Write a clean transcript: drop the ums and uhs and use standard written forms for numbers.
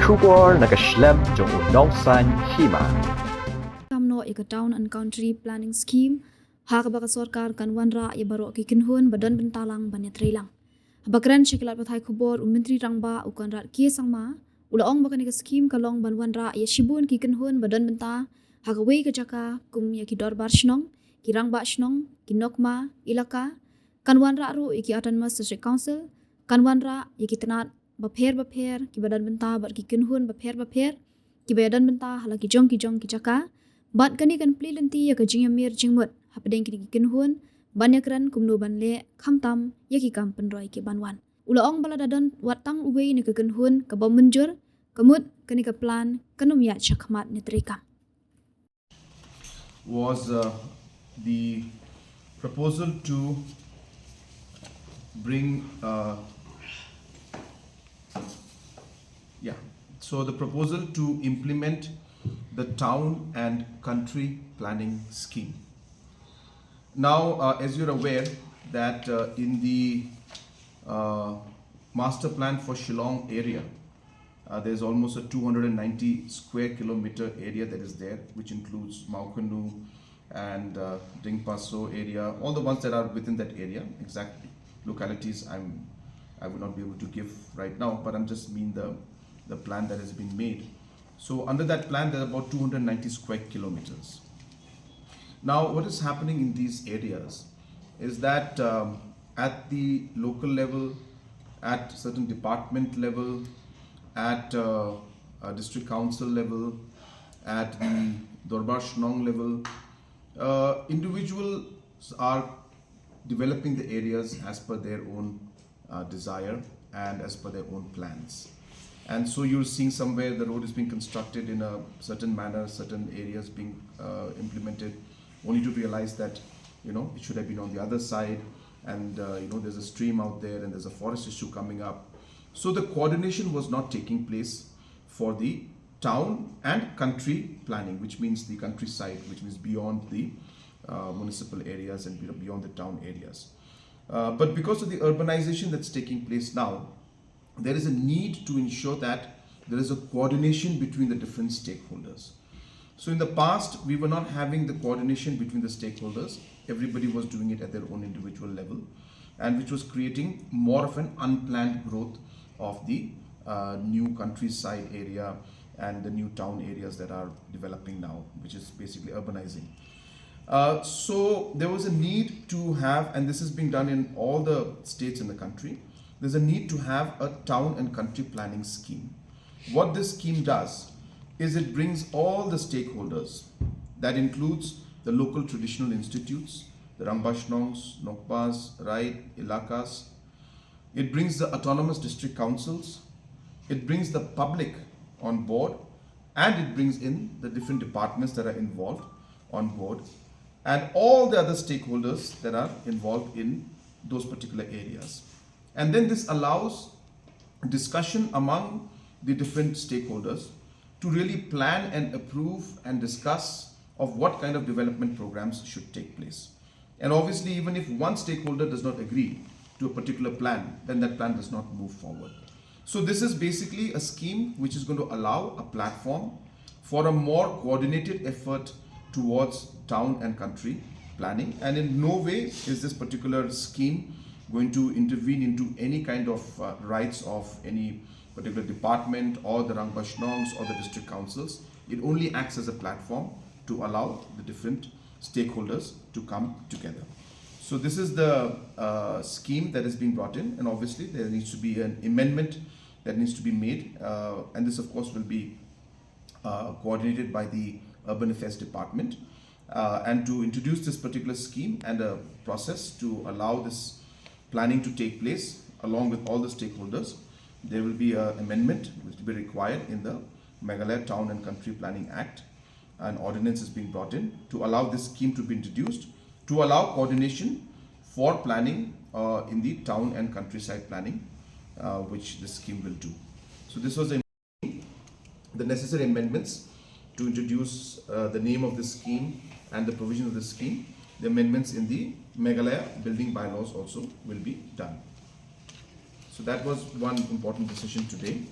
Shubor nakaslem jong unongsan Hima. Kamno ika town and country planning scheme hakaba ka sarkar kan Wanrah ya baro ki Kynhun badan bentalang Myntri lang. Habakran sheklat pathai khubor Myntri rangba ukan rat kia sangma ulaong bakan ika scheme kalong ban Wanrah ya shibun ki Kynhun badan benta hakawe ka jaka kum ya ki dorbar shnong ki rangba shnong ki nokma ilaka kan Wanrah ru iki atan mas district council kan Wanrah ya ki tenat bapher ki badan benta bar ki Kynhun bapher ki badan benta hala ki jong ki jaka bat kani kan plilenti ya ka Ïamir Jingmut hapadeng ki Kynhun banyakran kumno banle khamtam ya ki kam Pynroi ki banwan ulaong baladadan watang uwe ni ka Kynhun ka bomunjur kamut kani ka plan kanum ya chakmat ni trika was the proposal to bring so the proposal to implement the town and country planning scheme. Now, as you're aware that in the master plan for Shillong area, there's almost a 290 square kilometer area that is there, which includes Maukanu and Dingpaso area, all the ones that are within that area. Exact localities I will not be able to give right now, but I'm just mean the plan that has been made. So under that plan, there are about 290 square kilometers. Now, what is happening in these areas is that at the local level, at certain department level, at district council level, at the Dorbar Shnong level, individuals are developing the areas as per their own desire and as per their own plans. And so you're seeing somewhere the road is being constructed in a certain manner, certain areas being implemented, only to realize that, it should have been on the other side, and there's a stream out there and there's a forest issue coming up. So the coordination was not taking place for the town and country planning, which means the countryside, which means beyond the municipal areas and beyond the town areas. But because of the urbanization that's taking place now, there is a need to ensure that there is a coordination between the different stakeholders. So in the past, we were not having the coordination between the stakeholders. Everybody was doing it at their own individual level, and which was creating more of an unplanned growth of the new countryside area and the new town areas that are developing now, which is basically urbanizing. So there was a need to have, and this is being done in all the states in the country, there's a need to have a town and country planning scheme. What this scheme does is it brings all the stakeholders, that includes the local traditional institutes, the Rangbashnongs, Nokpas, Rai, Ilakas. It brings the autonomous district councils, it brings the public on board, and it brings in the different departments that are involved on board, and all the other stakeholders that are involved in those particular areas. And then this allows discussion among the different stakeholders to really plan and approve and discuss of what kind of development programs should take place. And obviously, even if one stakeholder does not agree to a particular plan, then that plan does not move forward. So this is basically a scheme which is going to allow a platform for a more coordinated effort towards town and country planning. And in no way is this particular scheme going to intervene into any kind of rights of any particular department or the Rangbashnongs or the district councils. It only acts as a platform to allow the different stakeholders to come together. So this is the scheme that is being brought in, and obviously there needs to be an amendment that needs to be made, and this of course will be coordinated by the Urban Affairs Department, and to introduce this particular scheme and a process to allow this planning to take place along with all the stakeholders. There will be an amendment which will be required in the Meghalaya Town and Country Planning Act. An ordinance is being brought in to allow this scheme to be introduced, to allow coordination for planning in the town and countryside planning, which this scheme will do. So this was the necessary amendments to introduce the name of this scheme and the provision of this scheme. The amendments in the Meghalaya building bylaws also will be done. So that was one important decision today.